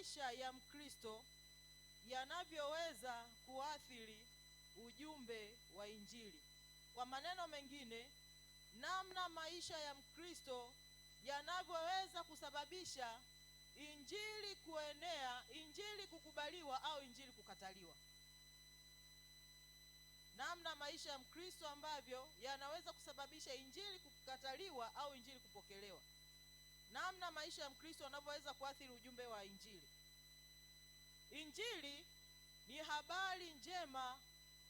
maisha ya Mkristo yanavyoweza kuathiri ujumbe wa Injili. Kwa maneno mengine, namna maisha ya Mkristo yanavyoweza kusababisha Injili kuenea, Injili kukubaliwa au Injili kukataliwa. Namna maisha ya Mkristo ambavyo yanaweza kusababisha Injili kukataliwa au Injili kupokelewa. Namna maisha ya Mkristo yanavyoweza kuathiri ujumbe wa Injili. Injili ni habari njema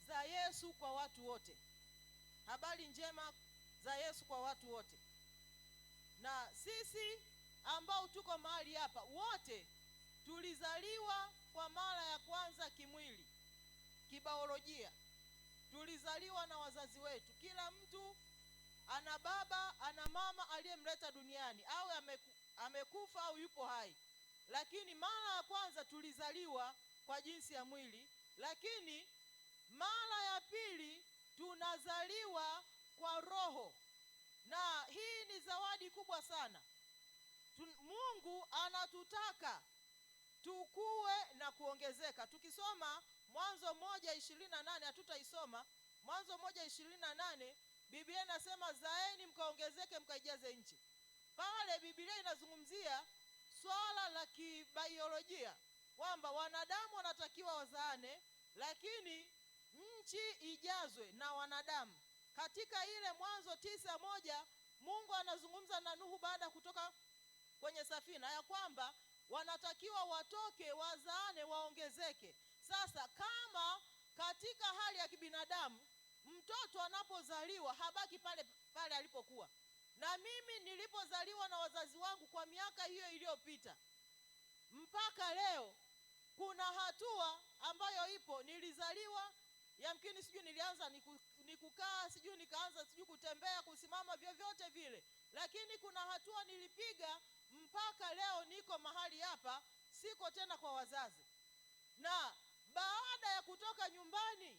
za Yesu kwa watu wote. Habari njema za Yesu kwa watu wote. Na sisi ambao tuko mahali hapa wote tulizaliwa kwa mara ya kwanza kimwili, kibiolojia. Tulizaliwa na wazazi wetu. Kila mtu ana baba, ana mama aliyemleta duniani, au amekufa au yupo hai. Lakini mara ya kwanza tulizaliwa kwa jinsi ya mwili, lakini mara ya pili tunazaliwa kwa roho. Na hii ni zawadi kubwa sana. Mungu anatutaka tukue na kuongezeka. Tukisoma Mwanzo 1:28, hatutaisoma. Mwanzo 1:28, Biblia inasema zaeni mkaongezeke mkaijaze nchi. Pale Biblia inazungumzia swala la kibiolojia kwamba wanadamu wanatakiwa wazaane, lakini nchi ijazwe na wanadamu. Katika ile Mwanzo 9:1, Mungu anazungumza na Nuhu baada ya kutoka kwenye safina ya kwamba wanatakiwa watoke, wazaane, waongezeke. Sasa kama katika hali ya kibinadamu mtoto anapozaliwa habaki pale pale alipokuwa, na mimi nilipozaliwa na wazazi wangu kwa miaka hiyo iliyopita mpaka leo, kuna hatua ambayo ipo. Nilizaliwa, yamkini sijui nilianza nikukaa, sijui nikaanza sijui kutembea, kusimama, vyovyote vile, lakini kuna hatua nilipiga mpaka leo niko mahali hapa, siko tena kwa wazazi. Na baada ya kutoka nyumbani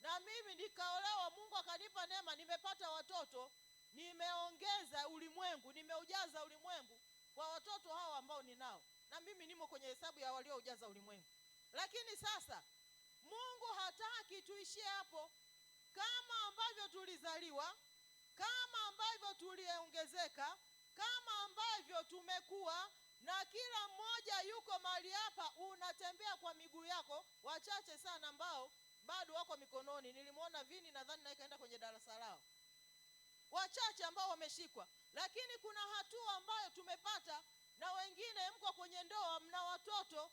na mimi nikaolewa, Mungu akanipa neema, nimepata watoto, nimeongeza ulimwengu, nimeujaza ulimwengu kwa watoto hawa ambao ninao, na mimi nimo kwenye hesabu ya walioujaza ulimwengu. Lakini sasa Mungu hataki tuishie hapo. Kama ambavyo tulizaliwa, kama ambavyo tuliongezeka, kama ambavyo tumekuwa, na kila mmoja yuko mahali hapa, unatembea kwa miguu yako. Wachache sana ambao bado wako mikononi. Nilimwona Vini, nadhani na ikaenda kwenye darasa lao. Wachache ambao wameshikwa, lakini kuna hatua ambayo tumepata, na wengine mko kwenye ndoa, mna watoto.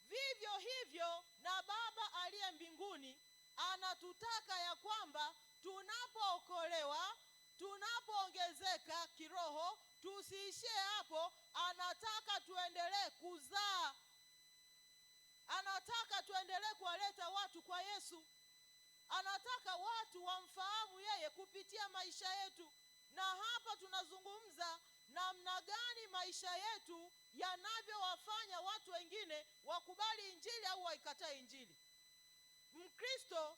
Vivyo hivyo na Baba aliye mbinguni anatutaka ya kwamba tunapookolewa, tunapoongezeka kiroho, tusiishie hapo. Anataka tuendelee kuzaa. Anataka tuendelee kuwaleta watu kwa Yesu. Anataka watu wamfahamu yeye kupitia maisha yetu. Na hapa tunazungumza namna gani maisha yetu yanavyowafanya watu wengine wakubali Injili au waikatae Injili. Mkristo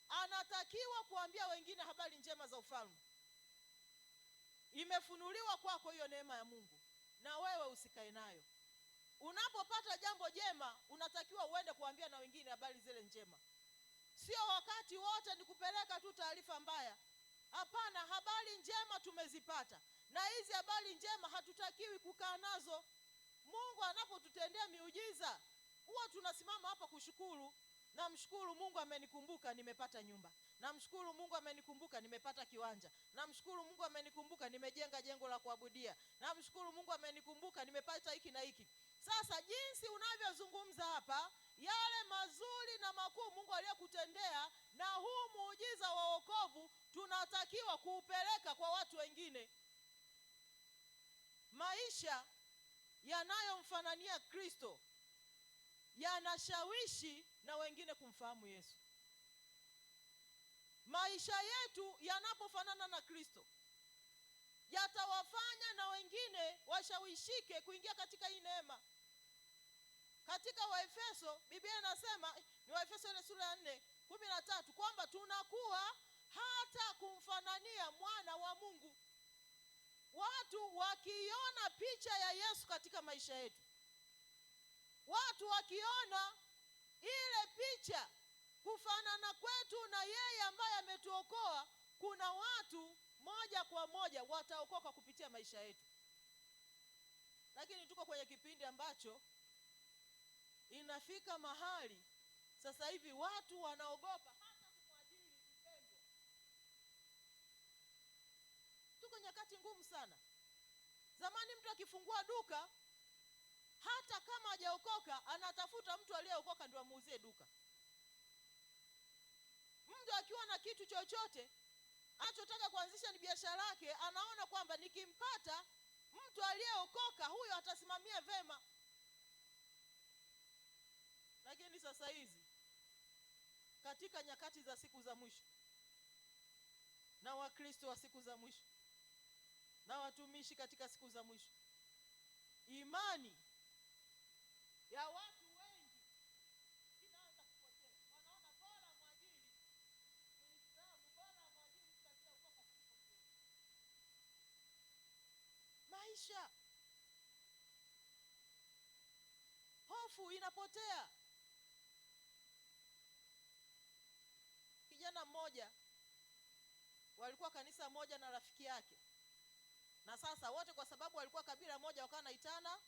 anatakiwa kuambia wengine habari njema za ufalme. Imefunuliwa kwako hiyo neema ya Mungu, na wewe usikae nayo. Unapopata jambo jema, unatakiwa uende kuambia na wengine habari zile njema. Sio wakati wote ni kupeleka tu taarifa mbaya. Hapana, habari njema tumezipata, na hizi habari njema hatutakiwi kukaa nazo. Mungu anapotutendea miujiza, huwa tunasimama hapa kushukuru. Namshukuru Mungu amenikumbuka, nimepata nyumba. Namshukuru Mungu amenikumbuka, nimepata kiwanja. Namshukuru Mungu amenikumbuka, nimejenga jengo la kuabudia. Namshukuru Mungu amenikumbuka, nimepata hiki na hiki. Sasa jinsi unavyozungumza hapa, yale mazuri na makuu Mungu aliyokutendea, na huu muujiza wa wokovu, tunatakiwa kuupeleka kwa watu wengine. Maisha yanayomfanania Kristo yanashawishi na wengine kumfahamu Yesu. Maisha yetu yanapofanana na Kristo yatawafanya na wengine washawishike kuingia katika hii neema. Katika Waefeso, Biblia inasema, ni Waefeso ile sura ya 4:13, kwamba tunakuwa hata kumfanania mwana wa Mungu. Watu wakiona picha ya Yesu katika maisha yetu, watu wakiona ile picha kufanana kwetu na yeye ambaye ametuokoa, kuna watu moja kwa moja wataokoka kupitia maisha yetu. Lakini tuko kwenye kipindi ambacho inafika mahali sasa hivi watu wanaogopa hata kumwajiri mpendwa. Tuko nyakati ngumu sana. Zamani mtu akifungua duka, hata kama hajaokoka, anatafuta mtu aliyeokoka ndio amuuzie duka. Mtu akiwa na kitu chochote anachotaka kuanzisha ni biashara yake, anaona kwamba nikimpata mtu aliyeokoka, huyo atasimamia vema. Lakini sasa hizi katika nyakati za siku za mwisho, na Wakristo wa siku za mwisho, na watumishi katika siku za mwisho, imani ya watu wengi inaanza kupotea. Wanaona bora mwajiri Muislamu, bora mwajiri mtu aliyeokoka kuliko maisha. Hofu inapotea. Kijana mmoja, walikuwa kanisa moja na rafiki yake, na sasa wote kwa sababu walikuwa kabila moja wakawa naitana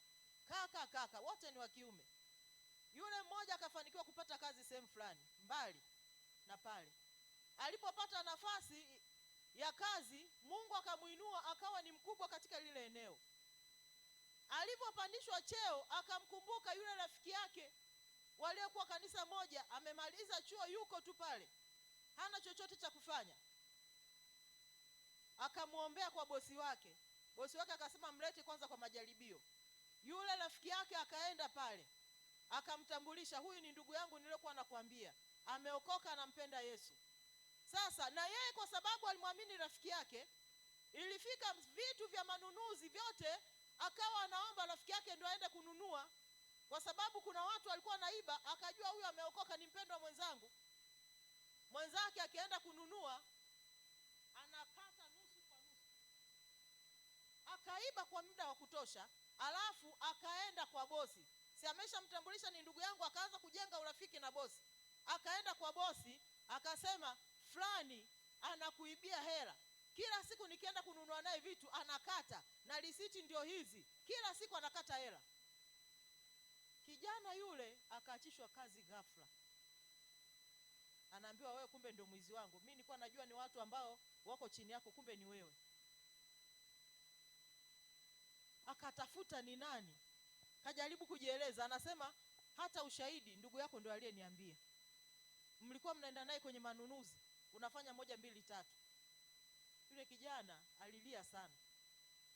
kaka, wote ni wa kiume. Yule mmoja akafanikiwa kupata kazi sehemu fulani mbali na pale. Alipopata nafasi ya kazi, Mungu akamuinua akawa ni mkubwa katika lile eneo. Alipopandishwa cheo, akamkumbuka yule rafiki yake waliokuwa kanisa moja, amemaliza chuo, yuko tu pale, hana chochote cha kufanya. Akamuombea kwa bosi wake. Bosi wake akasema mlete kwanza kwa majaribio. Yule rafiki yake akaenda pale, akamtambulisha, huyu ni ndugu yangu niliokuwa nakwambia, ameokoka, anampenda Yesu. Sasa na yeye kwa sababu alimwamini rafiki yake, ilifika vitu vya manunuzi vyote akawa anaomba rafiki yake ndio aende kununua, kwa sababu kuna watu walikuwa naiba. Akajua huyu ameokoka, ni mpendwa mwenzangu. Mwenzake akienda kununua anakata nusu kwa nusu. Akaiba kwa muda wa kutosha, alafu akaenda kwa bosi. Si ameshamtambulisha ni ndugu yangu, akaanza kujenga urafiki na bosi. Akaenda kwa bosi akasema, fulani anakuibia hela. Kila siku nikienda kununua naye vitu anakata, na risiti ndio hizi, kila siku anakata hela. Kijana yule akaachishwa kazi ghafla. Anaambiwa, wewe kumbe ndio mwizi wangu. Mimi nilikuwa najua ni watu ambao wako chini yako, kumbe ni wewe. Akatafuta ni nani, kajaribu kujieleza, anasema hata ushahidi ndugu yako ndio aliyeniambia. Mlikuwa mnaenda naye kwenye manunuzi, unafanya 1 2 3. Yule kijana alilia sana,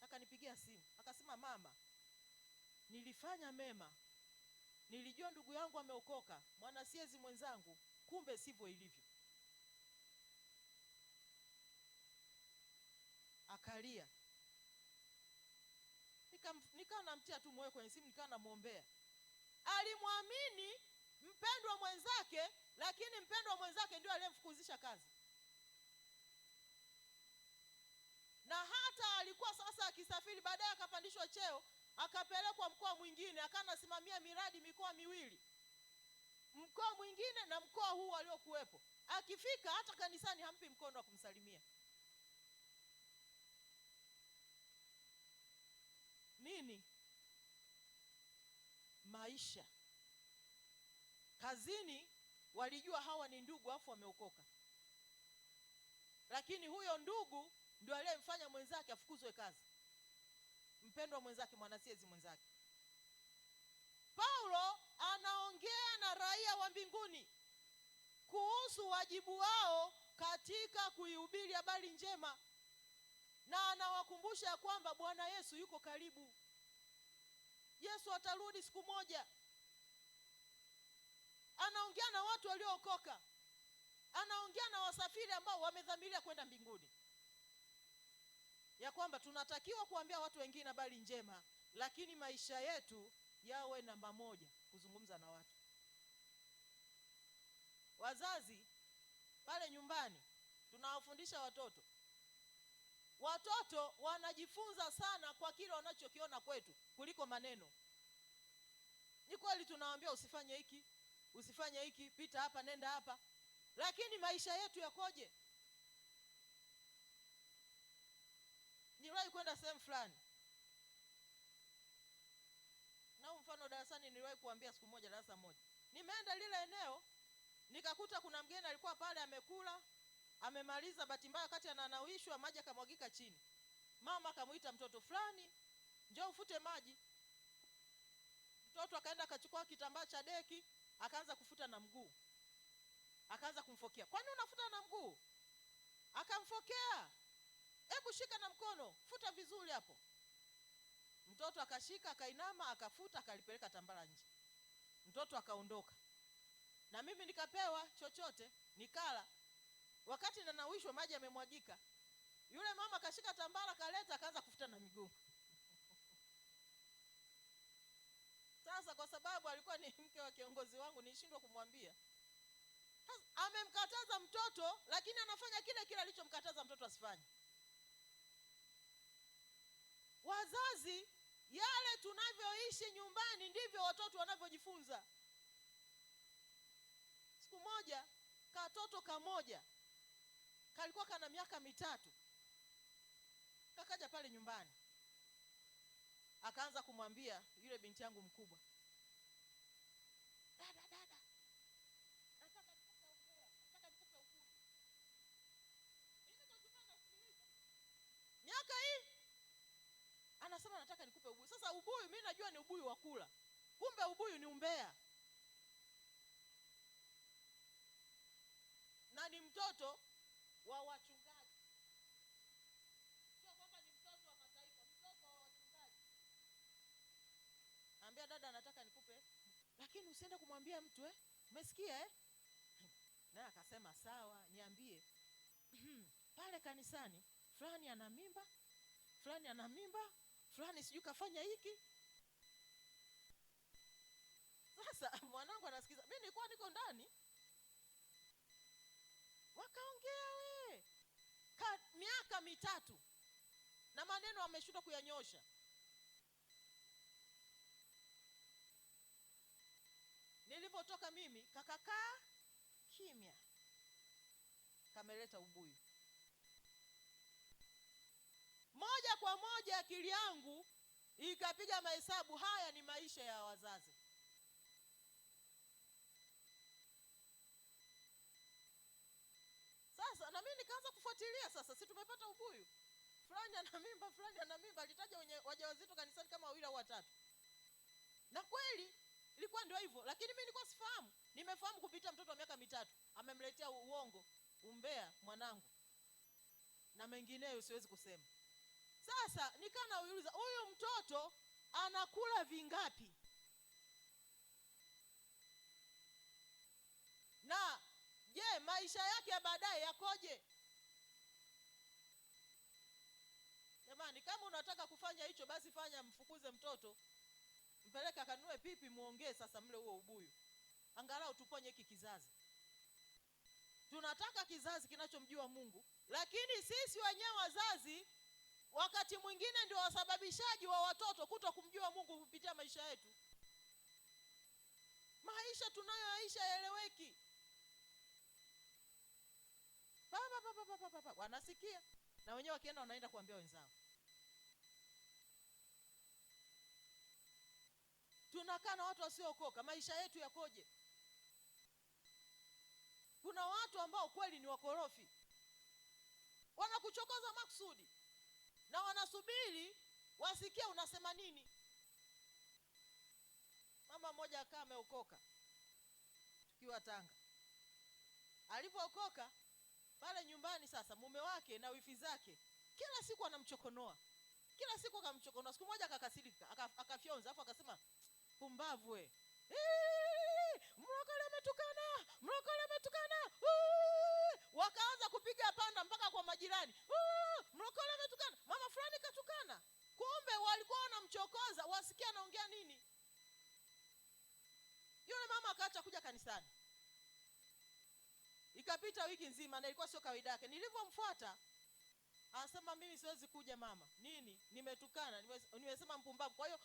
akanipigia simu akasema, mama, nilifanya mema, nilijua ndugu yangu ameokoka, mwanasiezi mwenzangu, kumbe sivyo ilivyo. Akalia. Nikawa namtia tu moyo kwenye simu, nikawa namuombea. Alimwamini mpendwa mwenzake, lakini mpendwa mwenzake ndio aliyemfukuzisha kazi. Na hata alikuwa sasa akisafiri, baadaye akapandishwa cheo, akapelekwa mkoa mwingine, akanasimamia miradi mikoa miwili, mkoa mwingine na mkoa huu aliokuwepo. Akifika hata kanisani hampi mkono wa kumsalimia. Nini? Maisha. Kazini walijua hawa ni ndugu afu wameokoka, lakini huyo ndugu ndio aliyemfanya mwenzake afukuzwe kazi, mpendwa mwenzake, mwanasiezi mwenzake. Paulo anaongea na raia wa mbinguni kuhusu wajibu wao katika kuihubiri habari njema, na anawakumbusha kwamba Bwana Yesu yuko karibu. Yesu atarudi siku moja. Anaongea na watu waliookoka, anaongea na wasafiri ambao wamedhamiria kwenda mbinguni, ya kwamba tunatakiwa kuambia watu wengine habari njema, lakini maisha yetu yawe namba moja, kuzungumza na watu. Wazazi pale nyumbani tunawafundisha watoto. Watoto wanajifunza sana kwa kile wanachokiona kwetu kuliko maneno. Ni kweli kweli tunawaambia usifanye hiki, usifanye hiki, pita hapa, nenda hapa, lakini maisha yetu yakoje? Niliwahi kwenda sehemu fulani, na mfano darasani niliwahi kuambia siku moja, darasa moja, nimeenda lile eneo nikakuta kuna mgeni alikuwa pale amekula, amemaliza, bahati mbaya wakati ananawishwa maji akamwagika chini. Mama akamuita mtoto fulani, njoo ufute maji. Mtoto akaenda akachukua kitambaa cha deki, akaanza kufuta na mguu. Akaanza kumfokea, kwani unafuta na mguu? Akamfokea, hebu shika na mkono, futa vizuri hapo. Mtoto akashika, akainama, akafuta, akalipeleka tambara nje. Mtoto akaondoka, na mimi nikapewa chochote nikala. Wakati nanawishwa maji yamemwagika, yule mama akashika tambara kaleta, akaanza kufuta na miguu. Sasa kwa sababu alikuwa ni mke wa kiongozi wangu, nilishindwa kumwambia. Amemkataza mtoto, lakini anafanya kile kile alichomkataza mtoto asifanye. Wazazi, yale tunavyoishi nyumbani ndivyo watoto wanavyojifunza. Siku moja katoto kamoja kalikuwa kana miaka 3, kakaja pale nyumbani, akaanza kumwambia yule binti yangu mkubwa, dada, nataka nikupe ubuyu. Miaka hii anasema nataka nikupe ubuyu. Sasa ubuyu mimi najua ni ubuyu wa kula, kumbe ubuyu ni umbea. Na ni mtoto wa wachungaji, sio kwamba ni mtoto wa mataifa, mtoto wa wachungaji. Ambia dada, nataka nikupe, lakini usiende kumwambia mtu, umesikia Na akasema sawa, niambie. Pale kanisani fulani ana mimba, fulani ana mimba, fulani sijui kafanya hiki. Sasa mwanangu anasikiza, mimi nilikuwa niko ndani, wakaongea miaka 3 na maneno wameshindwa kuyanyosha. Nilipotoka mimi kakakaa kimya, kameleta ubuyu. Moja kwa moja akili yangu ikapiga mahesabu, haya ni maisha ya wazazi. Sasa na mimi nikaanza kufuatilia, sasa si tumepata ubuyu, fulani ana mimba, fulani ana mimba, alitaja wajawazito kanisani kama 2 au 3. Na kweli ilikuwa ndio hivyo, lakini mimi nilikuwa sifahamu. Nimefahamu kupita mtoto wa miaka 3 amemletea uongo, umbea mwanangu, na mengineyo siwezi kusema. Sasa nikana nauliza, huyu mtoto anakula vingapi? Na je, maisha yake ya baadaye yakoje? Jamani, kama unataka kufanya hicho, basi fanya, mfukuze mtoto, mpeleke akanunue pipi, muongee sasa mle huo ubuyu, angalau tuponye hiki kizazi. Tunataka kizazi kinachomjua Mungu, lakini sisi wenyewe wazazi wakati mwingine ndio wasababishaji wa watoto kuto kumjua Mungu kupitia maisha yetu. Maisha tunayoishi yaeleweki. Wanasikia na wenyewe wakienda wanaenda kuambia wenzao. Tunakaa na watu wasiokoka, maisha yetu yakoje? Kuna watu ambao kweli ni wakorofi, wanakuchokoza makusudi na wanasubiri wasikie unasema nini. Mama mmoja akaa ameokoka tukiwa Tanga. Alipookoka pale nyumbani, sasa mume wake na wifi zake kila siku anamchokonoa, kila siku akamchokonoa. Siku moja akakasirika, akafyonza, afu akasema, pumbavu we, mlokole ametukana, mlokole ametukana. Wakaanza kupiga panda mpaka kwa majirani, mlokole ametukana, mama fulani katukana. Kumbe walikuwa wanamchokoza wasikia anaongea nini. Yule mama akaacha kuja kanisani. Ikapita wiki nzima na ilikuwa sio kawaida yake. Nilipomfuata anasema, mimi siwezi kuja mama. Nini? Nimetukana, nimesema mpumbavu. Kwa hiyo